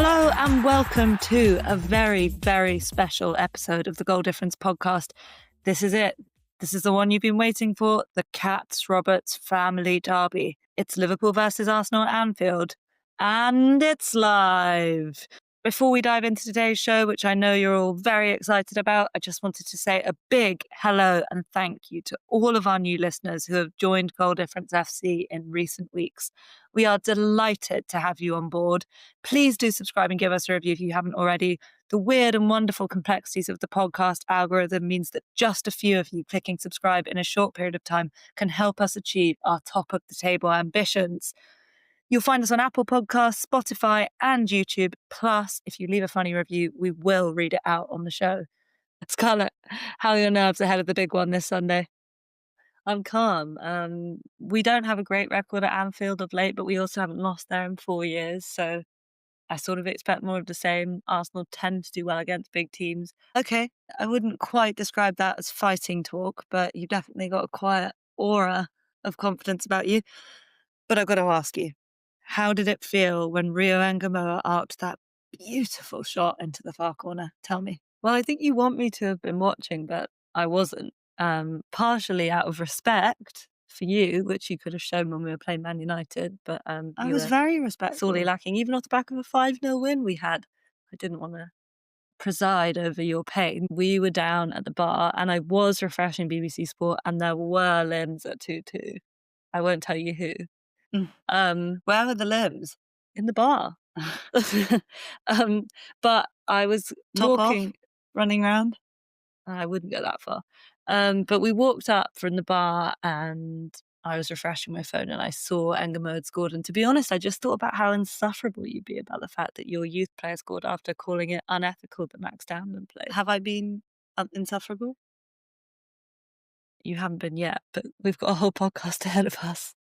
Hello and welcome to a very, very special episode of the Goal Difference podcast. This is it. This is the one you've been waiting for, the Katz Roberts Family Derby. It's Liverpool versus Arsenal at Anfield, and it's live. Before we dive into today's show, which I know you're all very excited about, I just wanted to say a big hello and thank you to all of our new listeners who have joined Goal Difference FC in recent weeks. We are delighted to have you on board. Please do subscribe and give us a review if you haven't already. The weird and wonderful complexities of the podcast algorithm means that just a few of you clicking subscribe in a short period of time can help us achieve our top of the table ambitions. You'll find us on Apple Podcasts, Spotify, and YouTube. Plus, if you leave a funny review, we will read it out on the show. Scarlet, how are your nerves ahead of the big one this Sunday? I'm calm. We don't have a great record at Anfield of late, but we also haven't lost there in 4 years, so I sort of expect more of the same. Arsenal tend to do well against big teams. Okay, I wouldn't quite describe that as fighting talk, but you've definitely got a quiet aura of confidence about you. But I've got to ask you, how did it feel when Rio Angamoa arced that beautiful shot into the far corner? Tell me. Well, I think you want me to have been watching, but I wasn't. Partially out of respect for you, which you could have shown when we were playing Man United, but I was very respectful. Sorely lacking, even off the back of a 5-0 win we had. I didn't want to preside over your pain. We were down at the bar, and I was refreshing BBC Sport, and there were limbs at 2-2. I won't tell you who. Where were the limbs? In the bar. But I was talking, running around. I wouldn't go that far. But we walked up from the bar and I was refreshing my phone and I saw Engamo had scored. And to be honest, I just thought about how insufferable you'd be about the fact that your youth player scored after calling it unethical that Max Downman played. Have I been insufferable? You haven't been yet, but we've got a whole podcast ahead of us.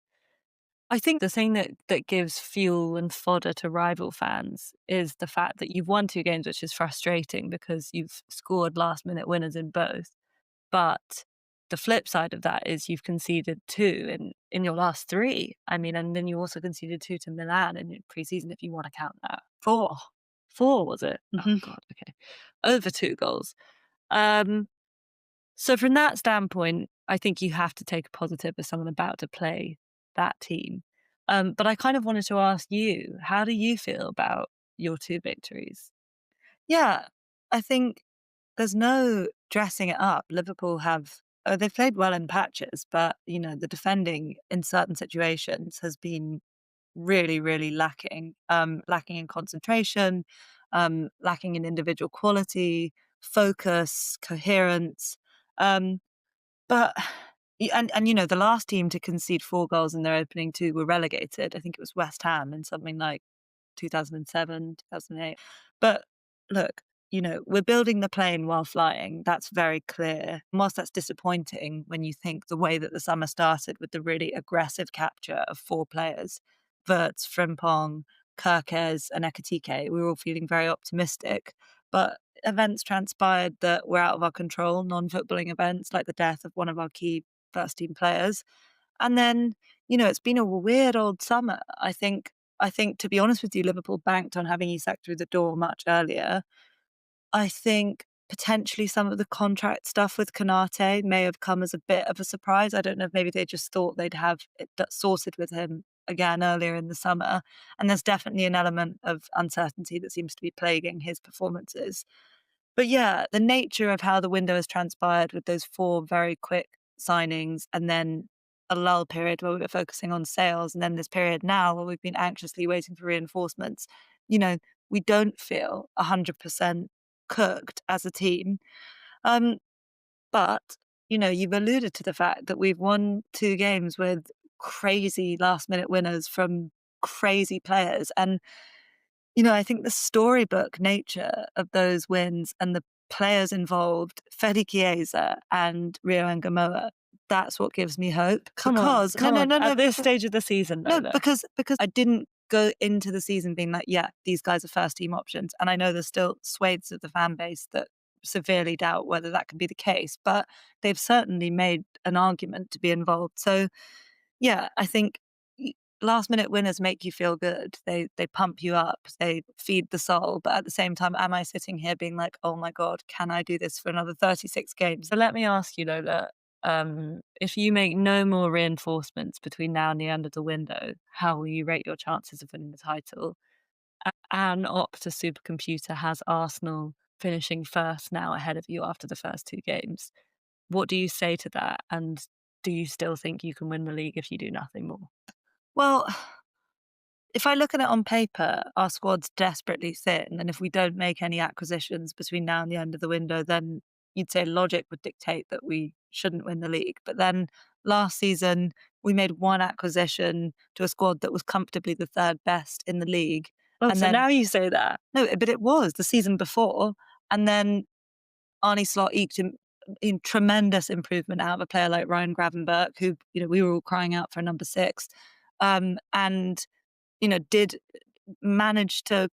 I think the thing that gives fuel and fodder to rival fans is the fact that you've won 2 games, which is frustrating because you've scored last-minute winners in both. But the flip side of that is you've conceded 2 in your last 3. I mean, and then you also conceded 2 to Milan in pre-season, if you want to count that. 4. 4, was it? Oh, God, okay. Over 2 goals. So from that standpoint, I think you have to take a positive as someone about to play that team. But I kind of wanted to ask you, how do you feel about your 2 victories? Yeah, I think there's no dressing it up. Liverpool they've played well in patches, but, the defending in certain situations has been really, really lacking. Lacking in concentration, lacking in individual quality, focus, coherence. But the last team to concede 4 goals in their opening 2 were relegated. I think it was West Ham in something like 2007, 2008. But look, we're building the plane while flying. That's very clear. And whilst that's disappointing when you think the way that the summer started with the really aggressive capture of 4 players, Wirtz, Frimpong, Kirkes and Ekitike, we were all feeling very optimistic. But events transpired that were out of our control, non-footballing events like the death of one of our key first-team players. And then, it's been a weird old summer. I think, to be honest with you, Liverpool banked on having Isak through the door much earlier. I think potentially some of the contract stuff with Konate may have come as a bit of a surprise. I don't know if maybe they just thought they'd have it sorted with him again earlier in the summer. And there's definitely an element of uncertainty that seems to be plaguing his performances. But yeah, the nature of how the window has transpired with those 4 very quick signings and then a lull period where we were focusing on sales and then this period now where we've been anxiously waiting for reinforcements, we don't feel 100% cooked as a team. But, you've alluded to the fact that we've won 2 games with crazy last-minute winners from crazy players. And, I think the storybook nature of those wins and the players involved, Fede Chiesa and Rio Angamoa, that's what gives me hope. Come on. At this stage of the season. Because I didn't go into the season being like, yeah, these guys are first-team options. And I know there's still swathes of the fan base that severely doubt whether that can be the case, but they've certainly made an argument to be involved. So, yeah, I think last minute winners make you feel good. They pump you up, they feed the soul. But at the same time, am I sitting here being like, oh my God, can I do this for another 36 games? So let me ask you, Lola, if you make no more reinforcements between now and the end of the window, how will you rate your chances of winning the title? An Opta supercomputer has Arsenal finishing first now ahead of you after the first two games. What do you say to that? And do you still think you can win the league if you do nothing more? Well, if I look at it on paper, our squad's desperately thin. And if we don't make any acquisitions between now and the end of the window, then you'd say logic would dictate that we shouldn't win the league. But then last season, we made one acquisition to a squad that was comfortably the third best in the league. Oh, and so then now you say that. No, but it was the season before. And then Arnie Slot eked in tremendous improvement out of a player like Ryan Gravenberch, who, we were all crying out for a number six. And did manage to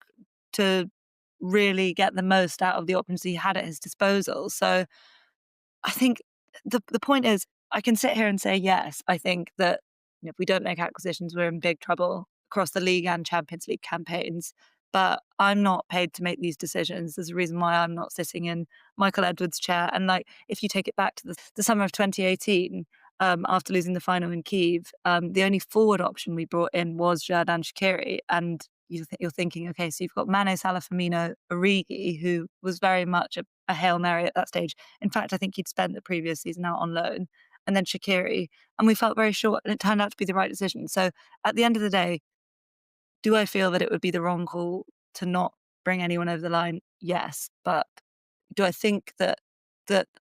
really get the most out of the options he had at his disposal. So I think the point is, I can sit here and say, yes, I think that if we don't make acquisitions, we're in big trouble across the league and Champions League campaigns. But I'm not paid to make these decisions. There's a reason why I'm not sitting in Michael Edwards' chair. And if you take it back to the summer of 2018, after losing the final in Kyiv, the only forward option we brought in was Xherdan Shaqiri. And you're thinking, okay, so you've got Mane, Salah, Firmino, Origi, who was very much a Hail Mary at that stage. In fact, I think he'd spent the previous season out on loan. And then Shaqiri. And we felt very short, and it turned out to be the right decision. So at the end of the day, do I feel that it would be the wrong call to not bring anyone over the line? Yes. But do I think that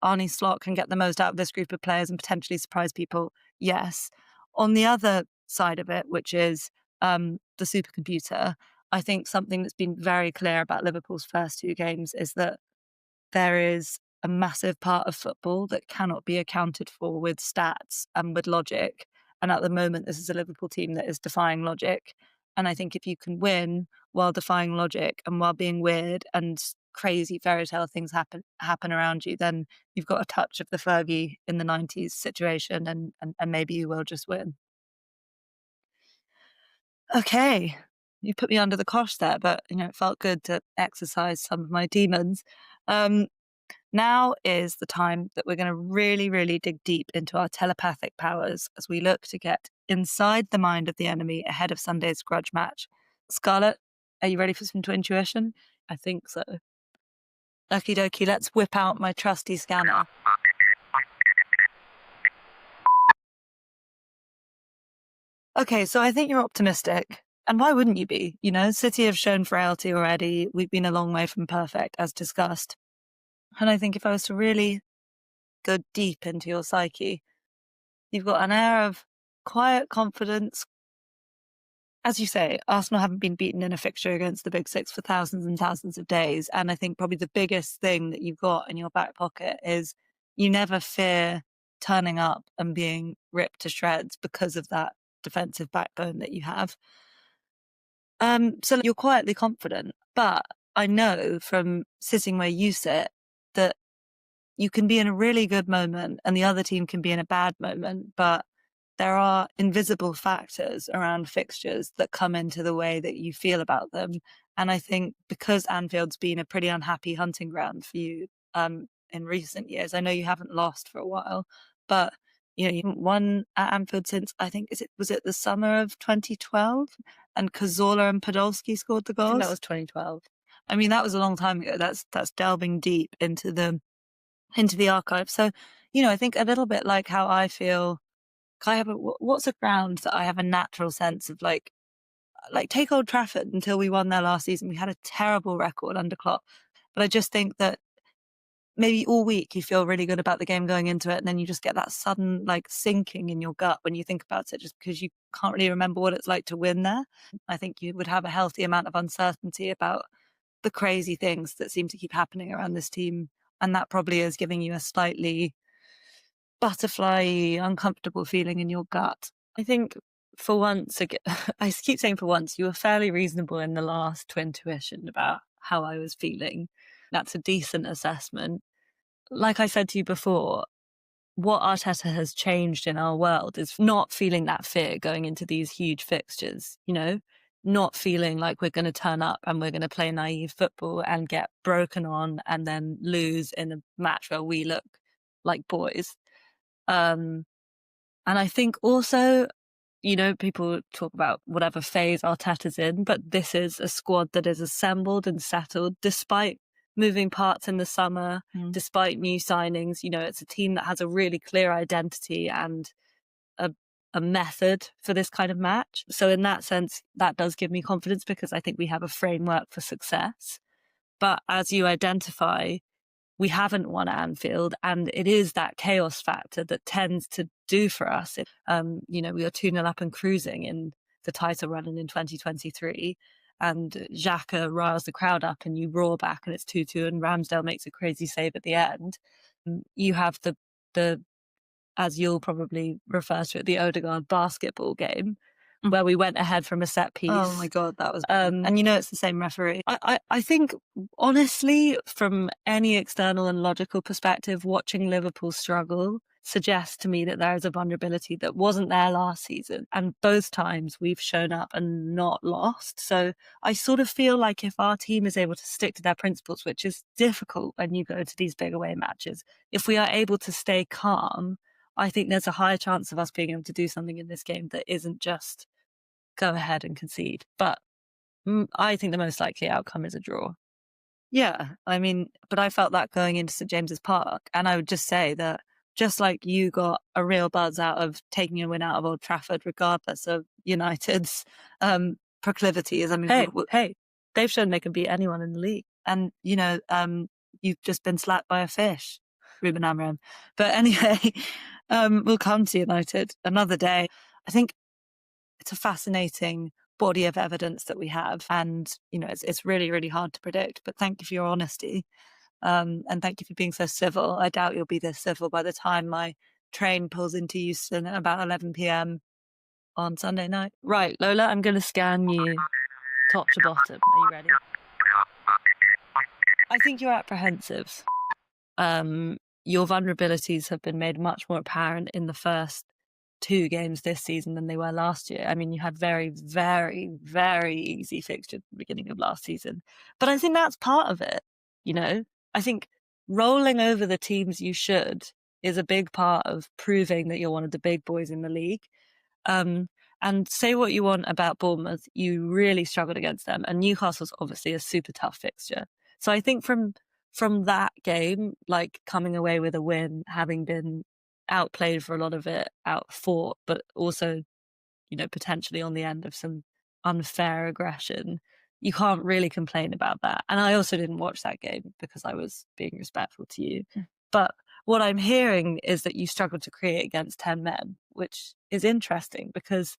Arnie Slot can get the most out of this group of players and potentially surprise people? Yes. On the other side of it, which is the supercomputer, I think something that's been very clear about Liverpool's first two games is that there is a massive part of football that cannot be accounted for with stats and with logic. And at the moment, this is a Liverpool team that is defying logic. And I think if you can win while defying logic and while being weird and crazy fairy tale things happen around you, then you've got a touch of the Fergie in the 90s situation, and maybe you will just win. Okay, you put me under the cosh there, but it felt good to exercise some of my demons. Now is the time that we're going to really, really dig deep into our telepathic powers as we look to get inside the mind of the enemy ahead of Sunday's grudge match. Scarlet, are you ready for some intuition? I think so. Okie dokie, let's whip out my trusty scanner. Okay, so I think you're optimistic. And why wouldn't you be? City have shown frailty already. We've been a long way from perfect, as discussed. And I think if I was to really go deep into your psyche, you've got an air of quiet confidence. As you say, Arsenal haven't been beaten in a fixture against the Big Six for thousands and thousands of days. And I think probably the biggest thing that you've got in your back pocket is you never fear turning up and being ripped to shreds because of that defensive backbone that you have. So you're quietly confident, but I know from sitting where you sit that you can be in a really good moment and the other team can be in a bad moment, but there are invisible factors around fixtures that come into the way that you feel about them. And I think because Anfield's been a pretty unhappy hunting ground for you in recent years, I know you haven't lost for a while, but you haven't won at Anfield since, I think, was it the summer of 2012? And Cazorla and Podolski scored the goals? I think that was 2012. I mean, that was a long time ago. That's delving deep into the archive. So, I think a little bit like how I feel, what's a ground that I have a natural sense of like take Old Trafford until we won there last season. We had a terrible record under Klopp. But I just think that maybe all week you feel really good about the game going into it, and then you just get that sudden sinking in your gut when you think about it, just because you can't really remember what it's like to win there. I think you would have a healthy amount of uncertainty about the crazy things that seem to keep happening around this team, and that probably is giving you a slightly butterfly, uncomfortable feeling in your gut. I think for once, I keep saying for once, you were fairly reasonable in the last to intuition about how I was feeling. That's a decent assessment. Like I said to you before, what Arteta has changed in our world is not feeling that fear going into these huge fixtures, not feeling like we're going to turn up and we're going to play naive football and get broken on and then lose in a match where we look like boys. And I think also, people talk about whatever phase Arteta's in, but this is a squad that is assembled and settled despite moving parts in the summer, despite new signings. It's a team that has a really clear identity and a method for this kind of match. So in that sense, that does give me confidence because I think we have a framework for success. But as you identify, we haven't won at Anfield, and it is that chaos factor that tends to do for us. We were 2-0 up and cruising in the title run in 2023, and Xhaka riles the crowd up and you roar back and it's 2-2 and Ramsdale makes a crazy save at the end. You have the as you'll probably refer to it, the Odegaard basketball game, where we went ahead from a set piece. Oh my God, that was... and it's the same referee. I think, honestly, from any external and logical perspective, watching Liverpool struggle suggests to me that there is a vulnerability that wasn't there last season. And both times we've shown up and not lost. So I sort of feel like if our team is able to stick to their principles, which is difficult when you go to these big away matches, if we are able to stay calm, I think there's a higher chance of us being able to do something in this game that isn't just go ahead and concede. But I think the most likely outcome is a draw. Yeah, but I felt that going into St James's Park. And I would just say that just like you got a real buzz out of taking a win out of Old Trafford, regardless of United's proclivities. Hey, they've shown they can beat anyone in the league. And, you've just been slapped by a fish, Ruben Amorim. But anyway, we'll come to United another day. I think it's a fascinating body of evidence that we have. And, it's really, really hard to predict. But thank you for your honesty. And thank you for being so civil. I doubt you'll be this civil by the time my train pulls into Euston at about 11 p.m. on Sunday night. Right, Lola, I'm going to scan you top to bottom. Are you ready? I think you're apprehensive. Your vulnerabilities have been made much more apparent in the first 2 games this season than they were last year. You had very, very, very easy fixtures at the beginning of last season. But I think that's part of it, I think rolling over the teams you should is a big part of proving that you're one of the big boys in the league. And say what you want about Bournemouth, you really struggled against them. And Newcastle's obviously a super tough fixture. So I think from that game, like coming away with a win, having been outplayed for a lot of it, outfought, but also, potentially on the end of some unfair aggression, you can't really complain about that. And I also didn't watch that game because I was being respectful to you. But what I'm hearing is that you struggled to create against 10 men, which is interesting because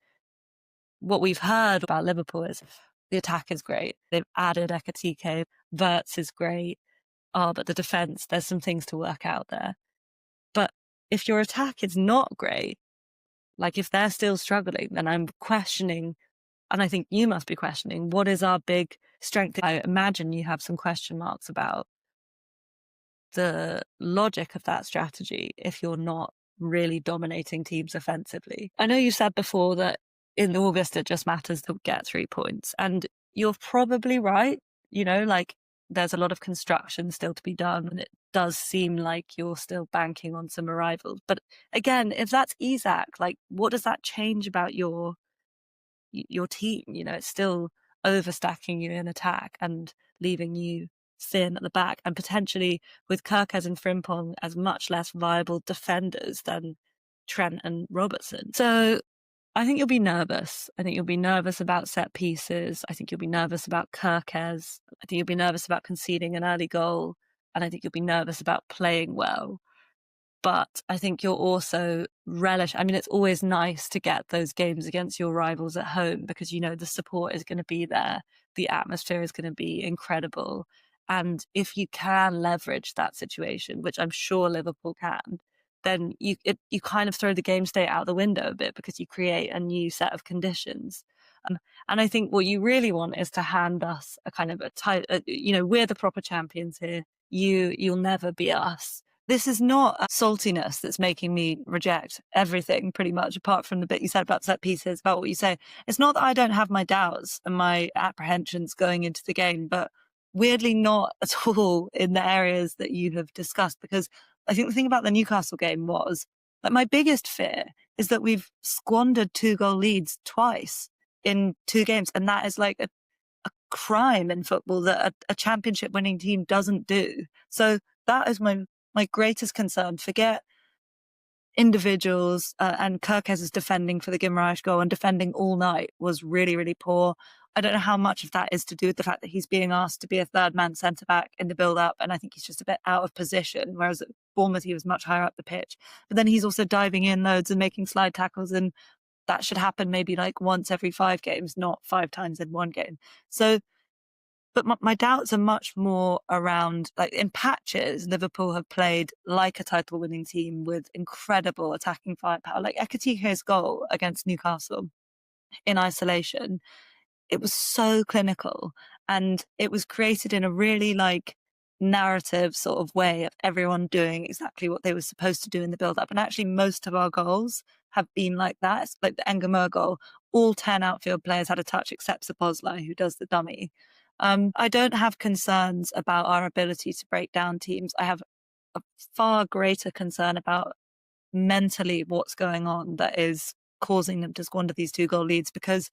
what we've heard about Liverpool is the attack is great. They've added Ekatike, Verts is great. But the defence, there's some things to work out there. But if your attack is not great, like if they're still struggling, then I'm questioning, and I think you must be questioning, what is our big strength? I imagine you have some question marks about the logic of that strategy if you're not really dominating teams offensively. I know you said before that in August it just matters to get 3 points, and you're probably right. There's a lot of construction still to be done, and it does seem like you're still banking on some arrivals. But again, if that's Isak, what does that change about your team? It's still overstacking you in attack and leaving you thin at the back, and potentially with Kirkes and Frimpong as much less viable defenders than Trent and Robertson. So I think you'll be nervous. I think you'll be nervous about set pieces. I think you'll be nervous about Kirkes. I think you'll be nervous about conceding an early goal. And I think you'll be nervous about playing well. But I think you'll also relish. It's always nice to get those games against your rivals at home because, the support is going to be there. The atmosphere is going to be incredible. And if you can leverage that situation, which I'm sure Liverpool can, then you kind of throw the game state out the window a bit because you create a new set of conditions. And I think what you really want is to hand us a kind of a tight, we're the proper champions here. You'll never be us. this is not saltiness that's making me reject everything pretty much, apart from the bit you said about set pieces, about what you say. It's not that I don't have my doubts and my apprehensions going into the game, but weirdly not at all in the areas that you have discussed. Because I think the thing about the Newcastle game was that my biggest fear is that we've squandered 2-goal leads twice in 2 games. And that is like a crime in football that a championship winning team doesn't do. So that is my greatest concern. Forget individuals, and Kirkes' defending for the Guimaraes goal and defending all night was really, really poor. I don't know how much of that is to do with the fact that he's being asked to be a third man centre back in the build up, and I think he's just a bit out of position, whereas at Bournemouth he was much higher up the pitch. But then he's also diving in loads and making slide tackles, and that should happen maybe like once every 5 games, not 5 times in 1 game. So, but my doubts are much more around, like, in patches, Liverpool have played like a title-winning team with incredible attacking firepower. Like Ekitike's goal against Newcastle in isolation, it was so clinical, and it was created in a really like narrative sort of way of everyone doing exactly what they were supposed to do in the build-up. And actually most of our goals have been like that. It's like the Engamour goal, all 10 outfield players had a touch except Szoboszlai, who does the dummy. I don't have concerns about our ability to break down teams. I have a far greater concern about mentally what's going on that is causing them to squander these 2-goal leads, because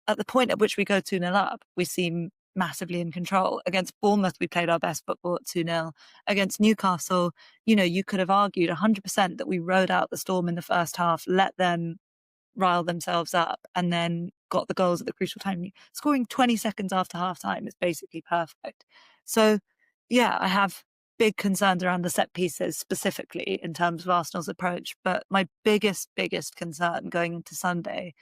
at the point at which we go 2-0 up, we seem massively in control. Against Bournemouth, we played our best football at 2-0. Against Newcastle, you could have argued 100% that we rode out the storm in the first half, let them rile themselves up, and then got the goals at the crucial time. Scoring 20 seconds after half time is basically perfect. So, yeah, I have big concerns around the set pieces specifically in terms of Arsenal's approach. But my biggest concern going into Sunday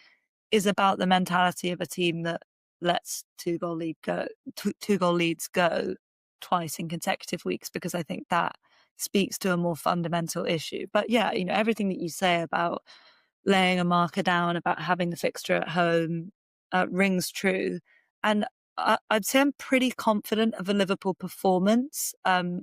is about the mentality of a team that lets 2-goal leads go twice in consecutive weeks, because I think that speaks to a more fundamental issue. But yeah, everything that you say about laying a marker down, about having the fixture at home, rings true. And I'd say I'm pretty confident of a Liverpool performance,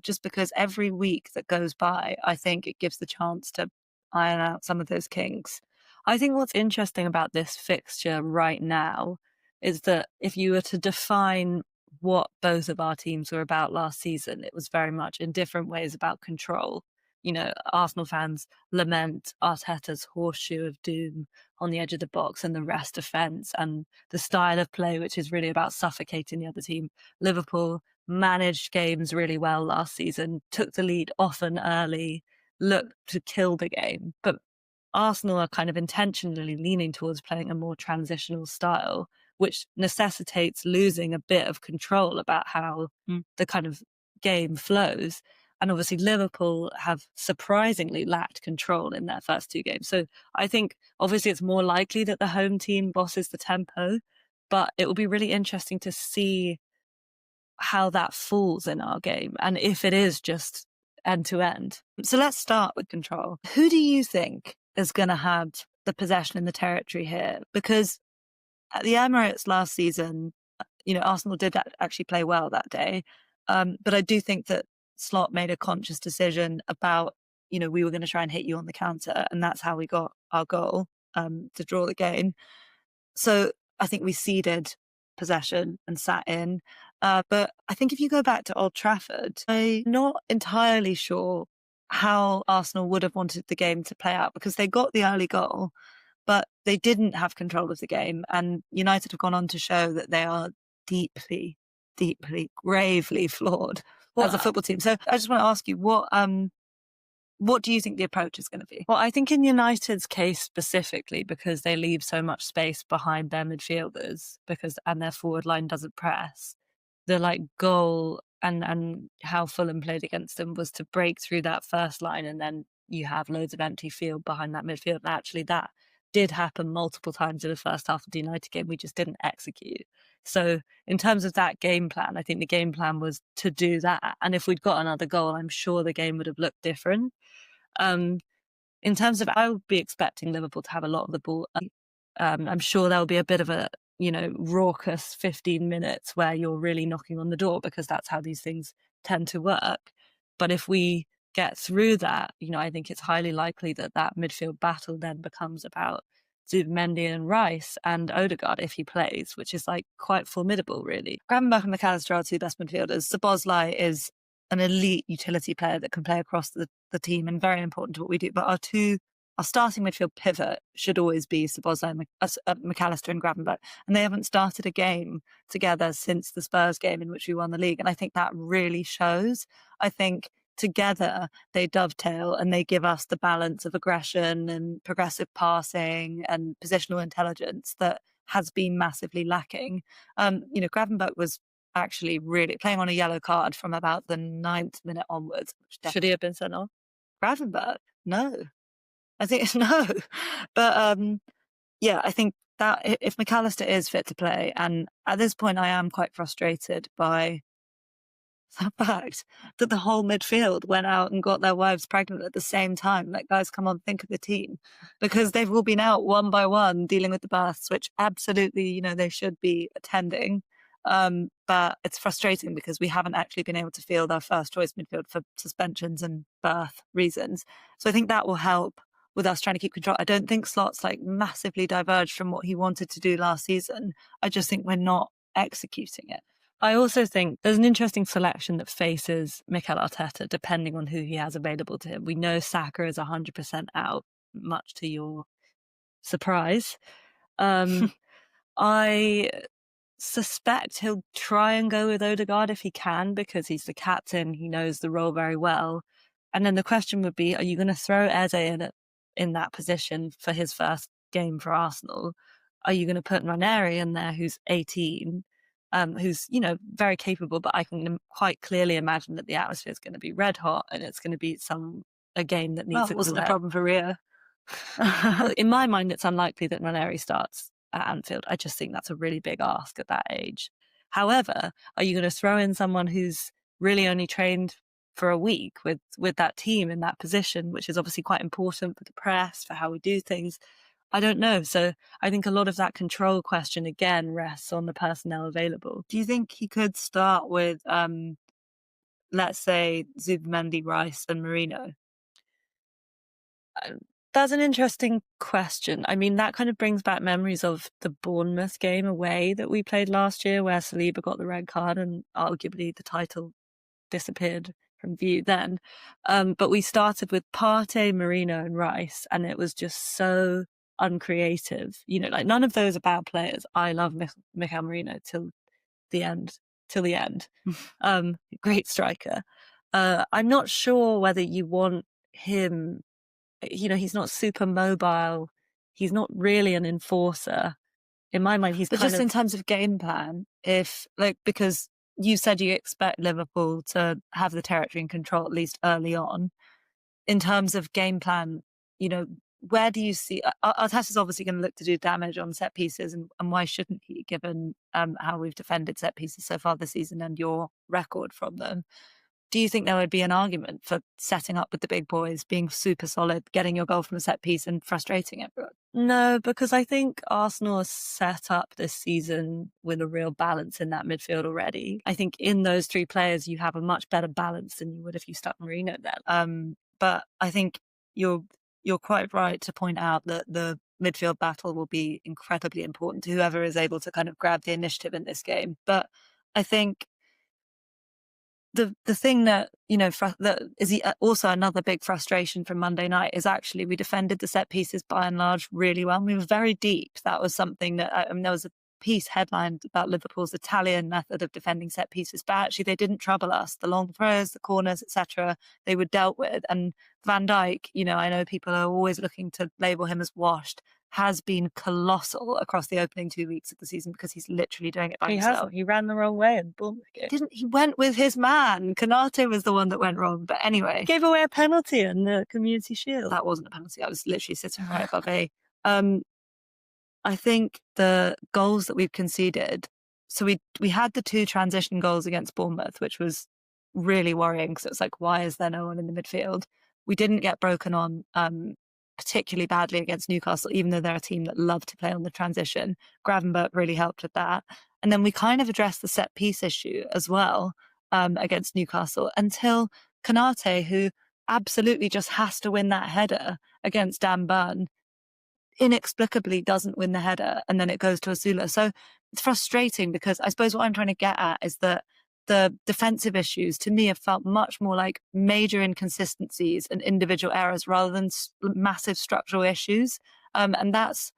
just because every week that goes by, I think it gives the chance to iron out some of those kinks. I think what's interesting about this fixture right now is that if you were to define what both of our teams were about last season, it was very much in different ways about control. Arsenal fans lament Arteta's horseshoe of doom on the edge of the box and the rest defence and the style of play, which is really about suffocating the other team. Liverpool managed games really well last season, took the lead often early, looked to kill the game. But Arsenal are kind of intentionally leaning towards playing a more transitional style, which necessitates losing a bit of control about how the kind of game flows. And obviously Liverpool have surprisingly lacked control in their first 2 games. So I think obviously it's more likely that the home team bosses the tempo, but it will be really interesting to see how that falls in our game and if it is just end to end. So let's start with control. Who do you think is going to have the possession in the territory here? Because at the Emirates last season, Arsenal did actually play well that day. But I do think that Slot made a conscious decision about, we were going to try and hit you on the counter, and that's how we got our goal to draw the game. So I think we ceded possession and sat in. But I think if you go back to Old Trafford, I'm not entirely sure how Arsenal would have wanted the game to play out, because they got the early goal, but they didn't have control of the game. And United have gone on to show that they are deeply, gravely flawed as a football team. So I just want to ask you, what do you think the approach is going to be? Well, I think in United's case specifically, because they leave so much space behind their midfielders and their forward line doesn't press, the goal and how Fulham played against them was to break through that first line, and then you have loads of empty field behind that midfield. And actually that did happen multiple times in the first half of the United game. We just didn't execute. So in terms of that game plan, I think the game plan was to do that. And if we'd got another goal, I'm sure the game would have looked different. In terms of, I would be expecting Liverpool to have a lot of the ball. I'm sure there'll be a bit of a, raucous 15 minutes where you're really knocking on the door, because that's how these things tend to work. But if we get through that, I think it's highly likely that that midfield battle then becomes about Zubimendi and Rice and Odegaard if he plays, which is like quite formidable, really. Gravenberch and McAllister are our two best midfielders. Szoboszlai is an elite utility player that can play across the team and very important to what we do. But our starting midfield pivot should always be Szoboszlai, McAllister and Gravenberch. And they haven't started a game together since the Spurs game in which we won the league. And I think that really shows. I think together they dovetail and they give us the balance of aggression and progressive passing and positional intelligence that has been massively lacking. Gravenberch was actually really playing on a yellow card from about the 9th minute onwards. Should he have been sent off? Gravenberch? No. I think no. But I think that if McAllister is fit to play, and at this point I am quite frustrated by the fact that the whole midfield went out and got their wives pregnant at the same time. Like, guys, come on, think of the team. Because they've all been out one by one dealing with the births, which absolutely, they should be attending. But it's frustrating because we haven't actually been able to field our first choice midfield for suspensions and birth reasons. So I think that will help with us trying to keep control. I don't think Slot's like massively diverged from what he wanted to do last season. I just think we're not executing it. I also think there's an interesting selection that faces Mikel Arteta, depending on who he has available to him. We know Saka is 100% out, much to your surprise. I suspect he'll try and go with Odegaard if he can, because he's the captain. He knows the role very well. And then the question would be, are you going to throw Eze in that position for his first game for Arsenal? Are you going to put Ranieri in there, who's 18? Who's, very capable, but I can quite clearly imagine that the atmosphere is going to be red hot and it's going to be a game that needs it wasn't a problem for Ria. In my mind, it's unlikely that Ranieri starts at Anfield. I just think that's a really big ask at that age. However, are you going to throw in someone who's really only trained for a week with that team in that position, which is obviously quite important for the press, for how we do things? I don't know. So I think a lot of that control question, again, rests on the personnel available. Do you think he could start with, let's say, Zubimendi, Rice and Merino? That's an interesting question. I mean, that kind of brings back memories of the Bournemouth game away that we played last year, where Saliba got the red card and arguably the title disappeared from view then. But we started with Partey, Merino and Rice, and it was just so uncreative. None of those are bad players. I love Mikel Merino till the end. Great striker. I'm not sure whether you want him. He's not super mobile. He's not really an enforcer. In my mind, he's just in terms of game plan, because you said you expect Liverpool to have the territory in control, at least early on. In terms of game plan, where do you see Arteta's obviously going to look to do damage on set pieces, and why shouldn't he, given how we've defended set pieces so far this season and your record from them? Do you think there would be an argument for setting up with the big boys, being super solid, getting your goal from a set piece and frustrating everyone? No, because I think Arsenal has set up this season with a real balance in that midfield already. I think in those three players, you have a much better balance than you would if you stuck Merino there. But I think you're quite right to point out that the midfield battle will be incredibly important to whoever is able to kind of grab the initiative in this game. But I think the thing that, that is also another big frustration from Monday night is actually we defended the set pieces by and large really well. We were very deep. That was something that, there was a piece headlined about Liverpool's Italian method of defending set pieces, but actually they didn't trouble us. The long throws, the corners, etc., they were dealt with. And Van Dijk, I know people are always looking to label him as washed, has been colossal across the opening 2 weeks of the season because he's literally doing it by himself. He ran the wrong way in Bournemouth. He went with his man. Konate was the one that went wrong. But anyway. Gave away a penalty in the Community Shield. That wasn't a penalty. I was literally sitting right above A. I think the goals that we've conceded, so we had the 2 transition goals against Bournemouth, which was really worrying because it's like, why is there no one in the midfield? We didn't get broken on particularly badly against Newcastle, even though they're a team that love to play on the transition. Gravenberch really helped with that. And then we kind of addressed the set piece issue as well against Newcastle until Konate, who absolutely just has to win that header against Dan Burn, inexplicably doesn't win the header, and then it goes to Asula. So it's frustrating because I suppose what I'm trying to get at is that the defensive issues to me have felt much more like major inconsistencies and individual errors rather than massive structural issues. And that's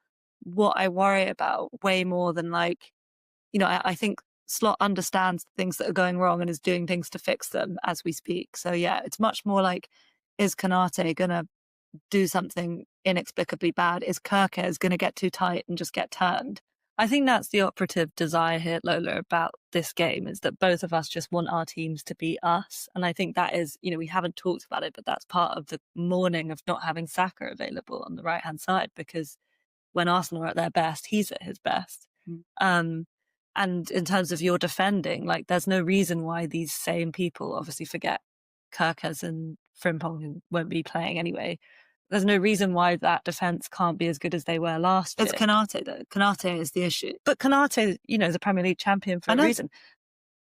what I worry about way more than like, I think Slot understands the things that are going wrong and is doing things to fix them as we speak. So yeah, it's much more like, is Kanate going to do something inexplicably bad? Is Kirkes going to get too tight and just get turned? I think that's the operative desire here, Lola, about this game, is that both of us just want our teams to be us. And I think that is, we haven't talked about it, but that's part of the mourning of not having Saka available on the right-hand side, because when Arsenal are at their best, he's at his best. And in terms of your defending, like there's no reason why these same people, obviously forget Kirkes and Frimpong, who won't be playing anyway, there's no reason why that defence can't be as good as they were last year. It's Kanate, though. Kanate is the issue. But Kanate, is a Premier League champion for a reason.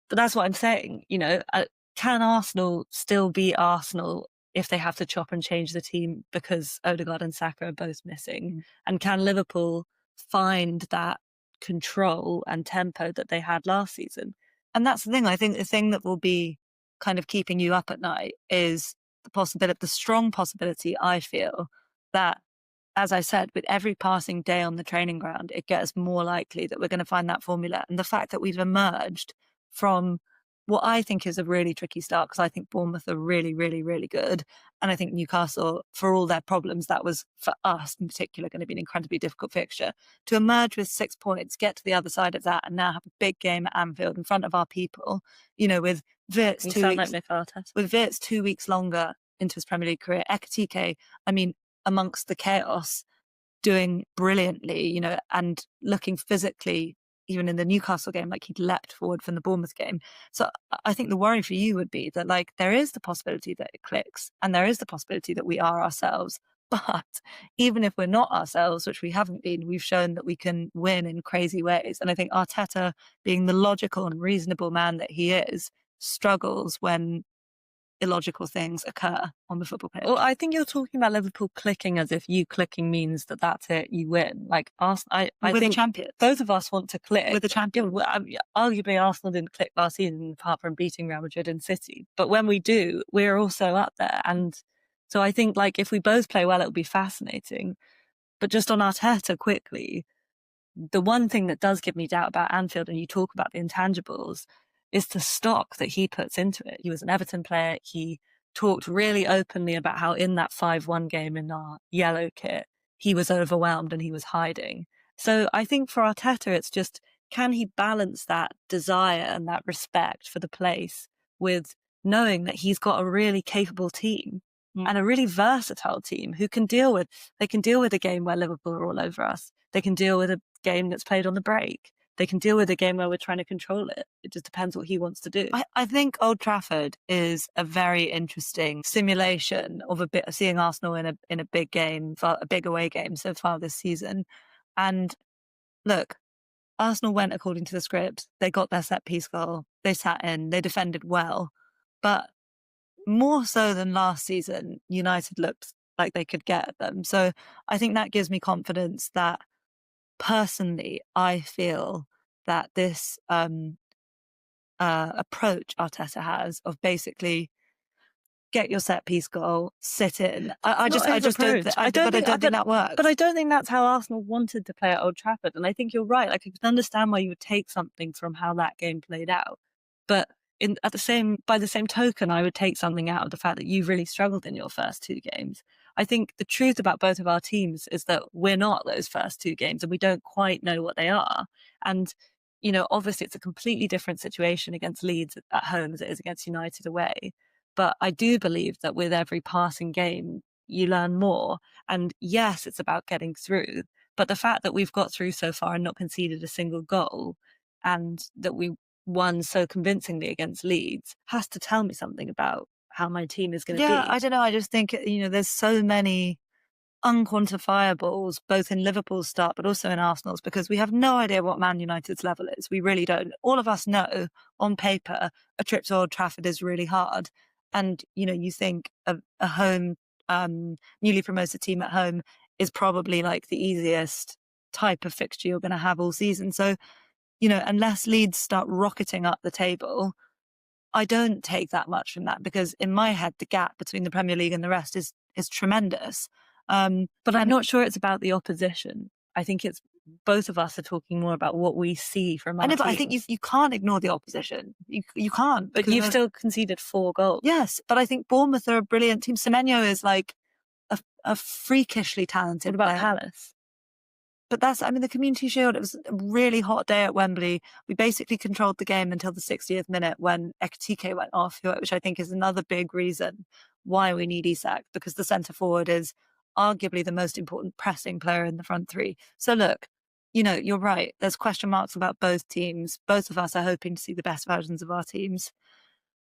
But that's what I'm saying. Can Arsenal still be Arsenal if they have to chop and change the team because Odegaard and Saka are both missing? And can Liverpool find that control and tempo that they had last season? And that's the thing. I think the thing that will be kind of keeping you up at night is the strong possibility, I feel, that, as I said, with every passing day on the training ground, it gets more likely that we're going to find that formula. And the fact that we've emerged from what I think is a really tricky start, because I think Bournemouth are really, really, really good. And I think Newcastle, for all their problems, that was, for us in particular, going to be an incredibly difficult fixture. To emerge with 6 points, get to the other side of that, and now have a big game at Anfield in front of our people, with Wirtz 2 weeks, with Wirtz 2 weeks longer into his Premier League career. Ekitike, amongst the chaos, doing brilliantly, and looking physically, even in the Newcastle game, like he'd leapt forward from the Bournemouth game. So I think the worry for you would be that, like, there is the possibility that it clicks, and there is the possibility that we are ourselves. But even if we're not ourselves, which we haven't been, we've shown that we can win in crazy ways. And I think Arteta, being the logical and reasonable man that he is, struggles when illogical things occur on the football pitch. Well, I think you're talking about Liverpool clicking as if you clicking means that that's it, you win. Like Arsenal, I We're think the champions. both of us want to click. We're the champions. Arguably, Arsenal didn't click last season, apart from beating Real Madrid and City. But when we do, we're also up there. And so I think, like, if we both play well, it'll be fascinating. But just on Arteta quickly, the one thing that does give me doubt about Anfield, and you talk about the intangibles, is the stock that he puts into it. He was an Everton player. He talked really openly about how in that 5-1 game in our yellow kit, he was overwhelmed and he was hiding. So I think for Arteta, it's just, can he balance that desire and that respect for the place with knowing that he's got a really capable team and a really versatile team who can deal with a game where Liverpool are all over us. They can deal with a game that's played on the break. They can deal with a game where we're trying to control it. It just depends what he wants to do. I think Old Trafford is a very interesting simulation of seeing Arsenal in a big game, a big away game so far this season. And look, Arsenal went according to the script. They got their set piece goal. They sat in. They defended well. But more so than last season, United looked like they could get at them. So I think that gives me confidence that, personally, I feel that this approach Arteta has of basically get your set piece goal, sit in. I just don't think that works. But I don't think that's how Arsenal wanted to play at Old Trafford. And I think you're right. Like, I can understand why you would take something from how that game played out. But by the same token, I would take something out of the fact that you've really struggled in your first 2 games. I think the truth about both of our teams is that we're not those first 2 games and we don't quite know what they are. And, obviously it's a completely different situation against Leeds at home as it is against United away. But I do believe that with every passing game, you learn more. And yes, it's about getting through. But the fact that we've got through so far and not conceded a single goal, and that we won so convincingly against Leeds, has to tell me something about how my team is going to be. Yeah, I don't know. I just think, there's so many unquantifiables, both in Liverpool's start, but also in Arsenal's, because we have no idea what Man United's level is. We really don't. All of us know on paper a trip to Old Trafford is really hard. And, you think a home, newly promoted team at home is probably like the easiest type of fixture you're going to have all season. So, unless Leeds start rocketing up the table, I don't take that much from that, because in my head, the gap between the Premier League and the rest is tremendous. But I'm not sure it's about the opposition. I think it's both of us are talking more about what we see from our I know, but I teams. think you can't ignore the opposition. You can't. But you've still conceded 4 goals. Yes, but I think Bournemouth are a brilliant team. Semenyo is like a freakishly talented What about player. Palace? But the Community Shield, it was a really hot day at Wembley. We basically controlled the game until the 60th minute when Ekitike went off, which I think is another big reason why we need Isak, because the centre forward is arguably the most important pressing player in the front three. So look, you're right. There's question marks about both teams. Both of us are hoping to see the best versions of our teams.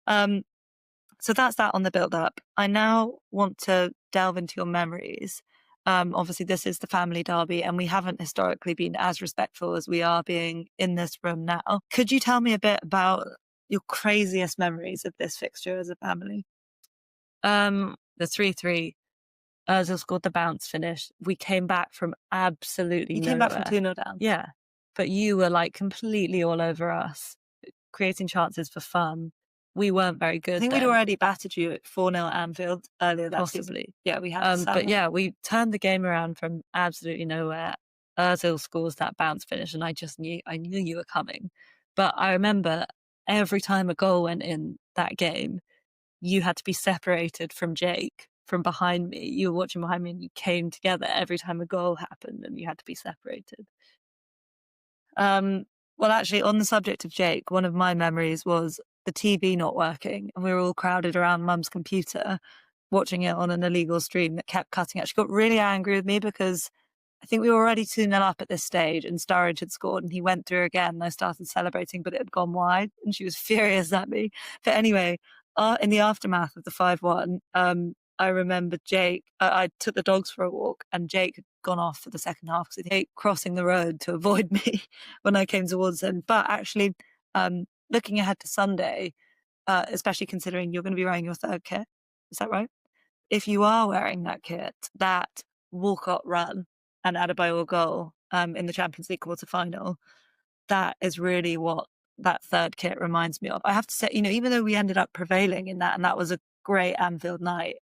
So that's that on the build-up. I now want to delve into your memories. Obviously, this is the family derby, and we haven't historically been as respectful as we are being in this room now. Could you tell me a bit about your craziest memories of this fixture as a family? The 3-3. Ozil scored the bounce finish. We came back from absolutely You nowhere. came back from 2-0 down. Yeah. But you were like completely all over us, creating chances for fun. We weren't very good. I think we'd already battered you at 4-0 at Anfield earlier that season. Possibly. Yeah, we had. But yeah, we turned the game around from absolutely nowhere. Ozil scores that bounce finish, and I knew you were coming. But I remember every time a goal went in that game, you had to be separated from Jake from behind me. You were watching behind me, and you came together every time a goal happened, and you had to be separated. Well, actually, on the subject of Jake, one of my memories was the TV not working, and we were all crowded around Mum's computer watching it on an illegal stream that kept cutting out. She got really angry with me because I think we were already 2-0 up at this stage, and Sturridge had scored, and he went through again, and I started celebrating, but it had gone wide, and she was furious at me. But anyway, in the aftermath of the 5-1, I remember Jake, I took the dogs for a walk, and Jake had gone off for the second half because he crossing the road to avoid me when I came towards him. But actually, looking ahead to Sunday, especially considering you're going to be wearing your 3rd kit, is that right? If you are wearing that kit, that Walcott run and Adebayor goal in the Champions League quarter-final, that is really what that 3rd kit reminds me of. I have to say, even though we ended up prevailing in that, and that was a great Anfield night,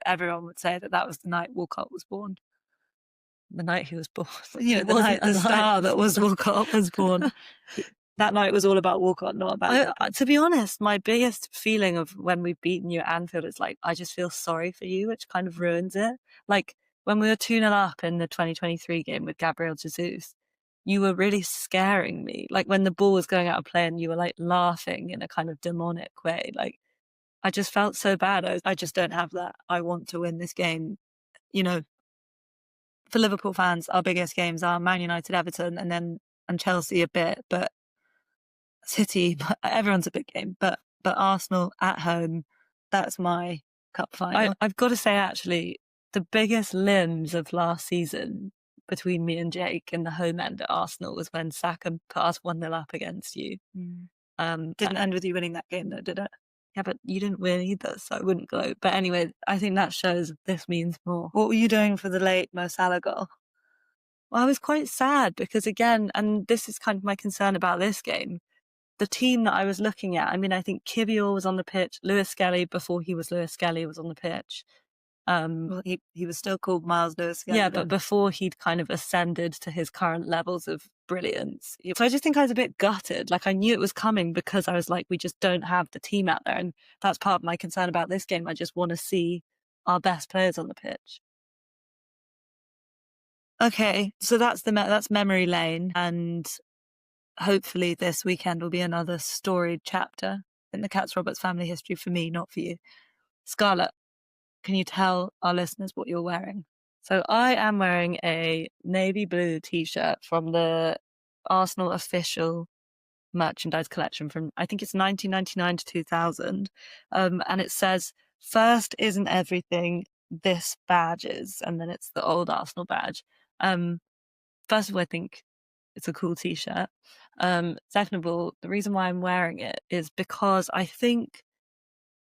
everyone would say that was the night Walcott was born. The night he was born. The star that was Walcott was born. That night was all about Walcott, not about to be honest, my biggest feeling of when we've beaten you at Anfield is like, I just feel sorry for you, which kind of ruins it. Like when we were 2-0 up in the 2023 game with Gabriel Jesus, you were really scaring me. Like when the ball was going out of play and you were like laughing in a kind of demonic way. Like I just felt so bad. I just don't have that. I want to win this game. For Liverpool fans, our biggest games are Man United, Everton, and Chelsea a bit, but City, everyone's a big game. But Arsenal at home, that's my cup final. I've got to say, actually, the biggest limbs of last season between me and Jake in the home end at Arsenal was when Saka put us 1-0 up against you. Didn't end with you winning that game though, did it? Yeah, but you didn't win either, so I wouldn't gloat. But anyway, I think that shows this means more. What were you doing for the late Mo Salah goal? Well, I was quite sad because, again, and this is kind of my concern about this game, the team that I was looking at, I think Kivior was on the pitch, Lewis Skelly, before he was Lewis Skelly, was on the pitch. Well, he was still called Miles Lewis Skelly. Yeah, but before he'd kind of ascended to his current levels of brilliance. So I just think I was a bit gutted. Like I knew it was coming because I was like, we just don't have the team out there. And that's part of my concern about this game. I just want to see our best players on the pitch. Okay, so that's memory lane, and hopefully this weekend will be another storied chapter in the Katz Roberts family history for me, not for you. Scarlet, can you tell our listeners what you're wearing? So I am wearing a navy blue t-shirt from the Arsenal official merchandise collection from, I think it's 1999 to 2000. And it says, "First isn't everything, this badge is." And then it's the old Arsenal badge. First of all, I think it's a cool t-shirt. Second of all, the reason why I'm wearing it is because I think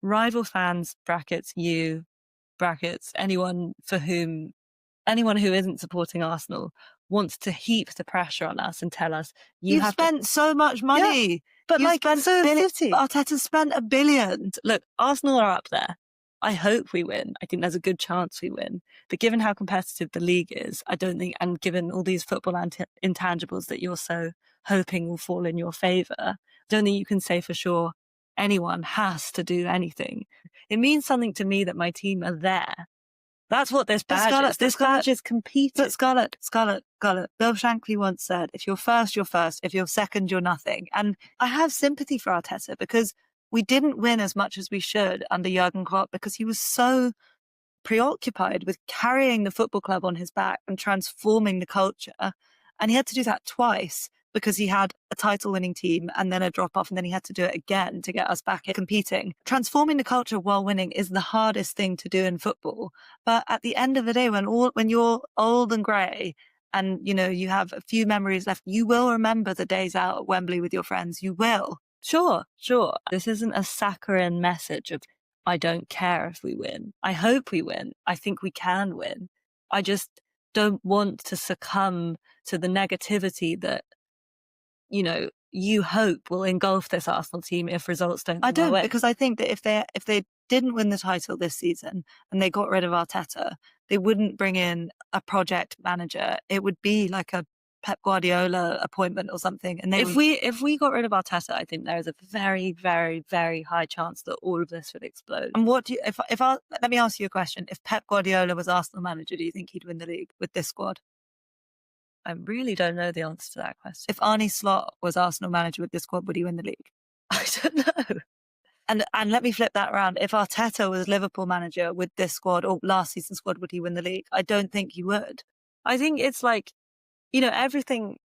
rival fans, brackets you, brackets anyone who isn't supporting Arsenal wants to heap the pressure on us and tell us You've spent so much money. Yeah, but You've like, spent so City. Arteta's spent $1 billion. Look, Arsenal are up there. I hope we win. I think there's a good chance we win. But given how competitive the league is, I don't think, and given all these football intangibles that you're so hoping will fall in your favour, I don't think you can say for sure anyone has to do anything. It means something to me that my team are there. That's what this badge is. This badge is competing. But Scarlet, Bill Shankly once said, if you're first, you're first. If you're second, you're nothing. And I have sympathy for Arteta because we didn't win as much as we should under Jurgen Klopp because he was so preoccupied with carrying the football club on his back and transforming the culture. And he had to do that twice because he had a title-winning team and then a drop-off, and then he had to do it again to get us back competing. Transforming the culture while winning is the hardest thing to do in football. But at the end of the day, when you're old and grey and, you know, you have a few memories left, you will remember the days out at Wembley with your friends. You will. Sure. This isn't a saccharine message of, I don't care if we win. I hope we win. I think we can win. I just don't want to succumb to the negativity that, you know, you hope will engulf this Arsenal team if results don't come our way. Because I think that if they didn't win the title this season and they got rid of Arteta, they wouldn't bring in a project manager. It would be like a Pep Guardiola appointment or something. And if we got rid of Arteta, I think there is a very, very, very high chance that all of this would explode. And what do you, let me ask you a question. If Pep Guardiola was Arsenal manager, do you think he'd win the league with this squad? I really don't know the answer to that question. If Arne Slot was Arsenal manager with this squad, would he win the league? I don't know. And let me flip that around. If Arteta was Liverpool manager with this squad or last season's squad, would he win the league? I don't think he would. I think it's like, you know, everything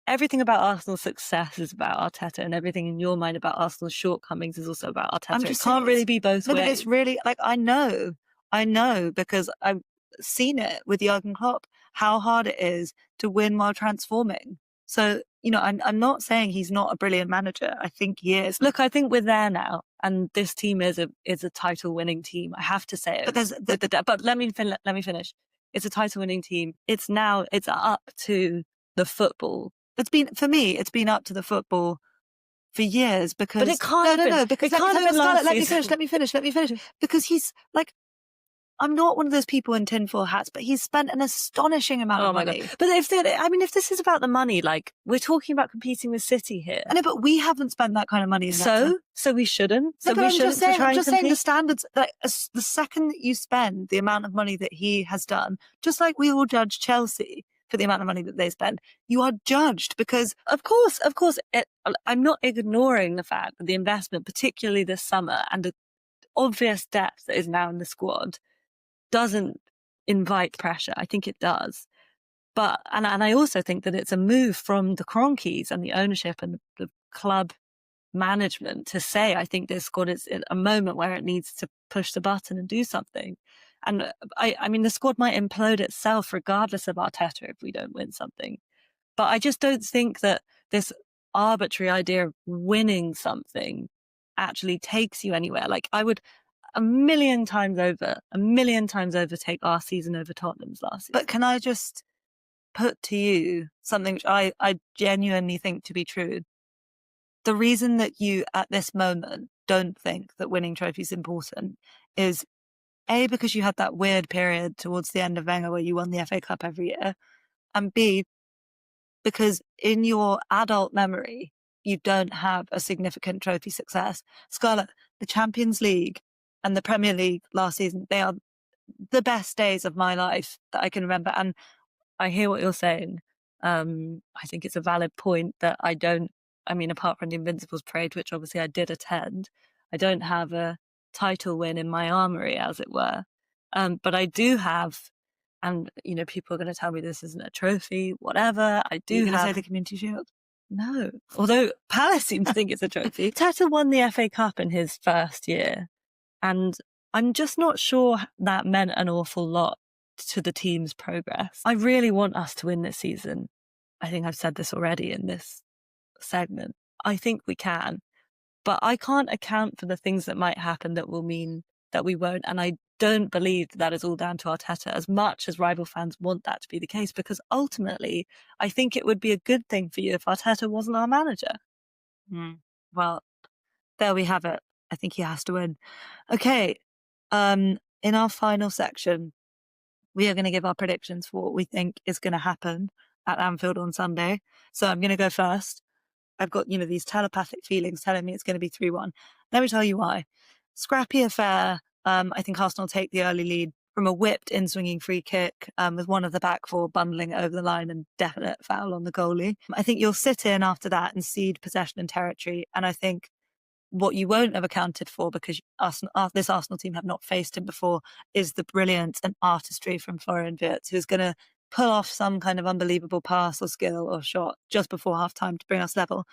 about Arsenal's success is about Arteta, and everything in your mind about Arsenal's shortcomings is also about Arteta. It can't really be both ways. But it's really, like, I know because I've seen it with Jurgen Klopp, how hard it is to win while transforming. So, you know, I'm not saying he's not a brilliant manager. I think he is. Look, I think we're there now, and this team is a title-winning team. I have to say it. But let me finish. It's a title-winning team. It's up to the football. It's been up to the football for years because. But it can't. No. Because it can't have been last season. Let me finish. Because he's like, I'm not one of those people in tinfoil hats, but he's spent an astonishing amount of money. God. But if this is about the money, like, we're talking about competing with City here. I know, but we haven't spent that kind of money. So we shouldn't. I'm just saying the standards. Like, the second that you spend the amount of money that he has done, just like we all judge Chelsea for the amount of money that they spend, you are judged because, of course, I'm not ignoring the fact that the investment, particularly this summer, and the obvious depth that is now in the squad, doesn't invite pressure. I think it does. But, and I also think that it's a move from the Cronkies and the ownership and the club management to say, I think this squad is a moment where it needs to push the button and do something. And I mean, the squad might implode itself regardless of Arteta if we don't win something. But I just don't think that this arbitrary idea of winning something actually takes you anywhere. Like, I would a million times over take our season over Tottenham's last season. But can I just put to you something which I genuinely think to be true? The reason that you at this moment don't think that winning trophies is important is A, because you had that weird period towards the end of Wenger where you won the FA Cup every year, and B, because in your adult memory you don't have a significant trophy success. Scarlet, the Champions League and the Premier League last season, they are the best days of my life that I can remember. And I hear what you're saying. I think it's a valid point that apart from the Invincibles Parade, which obviously I did attend, I don't have a title win in my armoury, as it were. But I do have, and, you know, people are going to tell me this isn't a trophy, whatever. I do have. Say the Community Shield? No. Although Palace seem to think it's a trophy. Teta won the FA Cup in his first year. And I'm just not sure that meant an awful lot to the team's progress. I really want us to win this season. I think I've said this already in this segment. I think we can. But I can't account for the things that might happen that will mean that we won't. And I don't believe that is all down to Arteta, as much as rival fans want that to be the case, because ultimately I think it would be a good thing for you if Arteta wasn't our manager. Well, there we have it. I think he has to win. Okay, in our final section, we are going to give our predictions for what we think is going to happen at Anfield on Sunday. So I'm going to go first. I've got, these telepathic feelings telling me it's going to be 3-1. Let me tell you why. Scrappy affair. I think Arsenal take the early lead from a whipped in-swinging free kick with one of the back four bundling it over the line and definite foul on the goalie. I think you'll sit in after that and cede possession and territory. And I think what you won't have accounted for, because this Arsenal team have not faced him before, is the brilliance and artistry from Florian Wirtz, who's going to pull off some kind of unbelievable pass or skill or shot just before half-time to bring us level.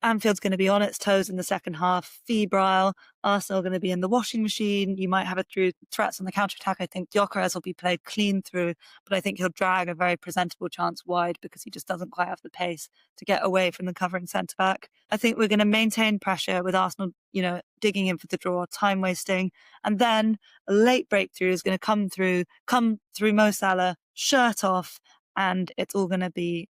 Anfield's going to be on its toes in the second half, febrile. Arsenal going to be in the washing machine. You might have it through threats on the counter-attack. I think Gyökeres will be played clean through, but I think he'll drag a very presentable chance wide because he just doesn't quite have the pace to get away from the covering centre-back. I think we're going to maintain pressure with Arsenal, digging in for the draw, time wasting. And then a late breakthrough is going to come through Mo Salah, shirt off, and it's all going to be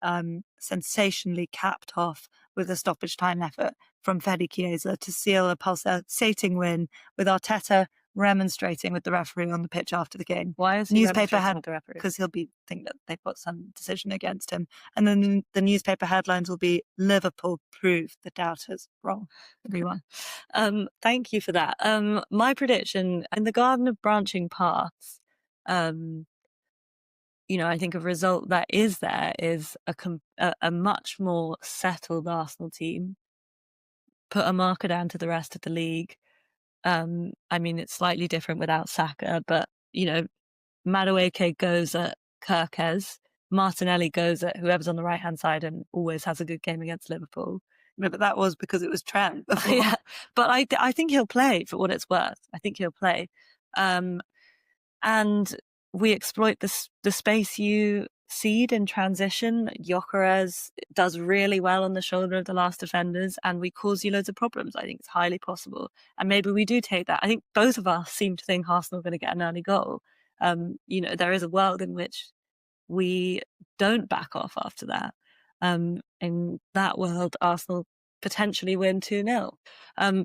sensationally capped off with a stoppage time effort from Fede Chiesa to seal a pulsating win, with Arteta remonstrating with the referee on the pitch after the game. Why is he remonstrating with the referee? Because he'll think that they've got some decision against him. And then the newspaper headlines will be, Liverpool prove the doubters wrong. Everyone. Thank you for that. My prediction, in the Garden of Branching Paths, I think a result that is a much more settled Arsenal team, put a marker down to the rest of the league. It's slightly different without Saka, but, Madueke goes at Kirkes, Martinelli goes at whoever's on the right-hand side and always has a good game against Liverpool. But that was because it was Trent before. Yeah, but I think he'll play, for what it's worth. I think he'll play. And we exploit the space you cede in transition. Gyökeres does really well on the shoulder of the last defenders, and we cause you loads of problems. I think it's highly possible. And maybe we do take that. I think both of us seem to think Arsenal are going to get an early goal. There is a world in which we don't back off after that. In that world, Arsenal potentially win 2-0.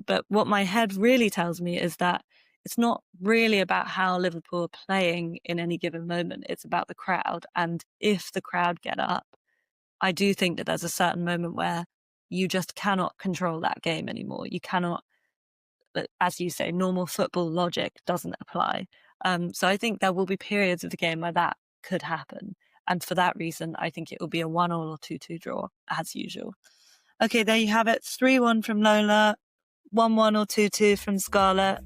But what my head really tells me is that it's not really about how Liverpool are playing in any given moment. It's about the crowd. And if the crowd get up, I do think that there's a certain moment where you just cannot control that game anymore. You cannot, as you say, normal football logic doesn't apply. So I think there will be periods of the game where that could happen. And for that reason, I think it will be a 1-1 or 2-2 draw, as usual. Okay, there you have it. 3-1 from Lola, 1-1 or 2-2 from Scarlet.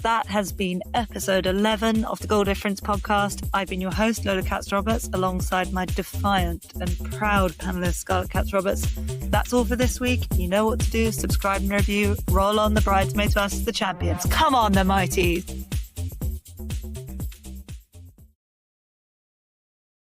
That has been episode 11 of the Goal Difference podcast. I've been your host, Lola Katz Roberts, alongside my defiant and proud panellist, Scarlet Katz Roberts. That's all for this week. You know what to do. Subscribe and review. Roll on the bridesmaids versus the champions. Come on, the mighties.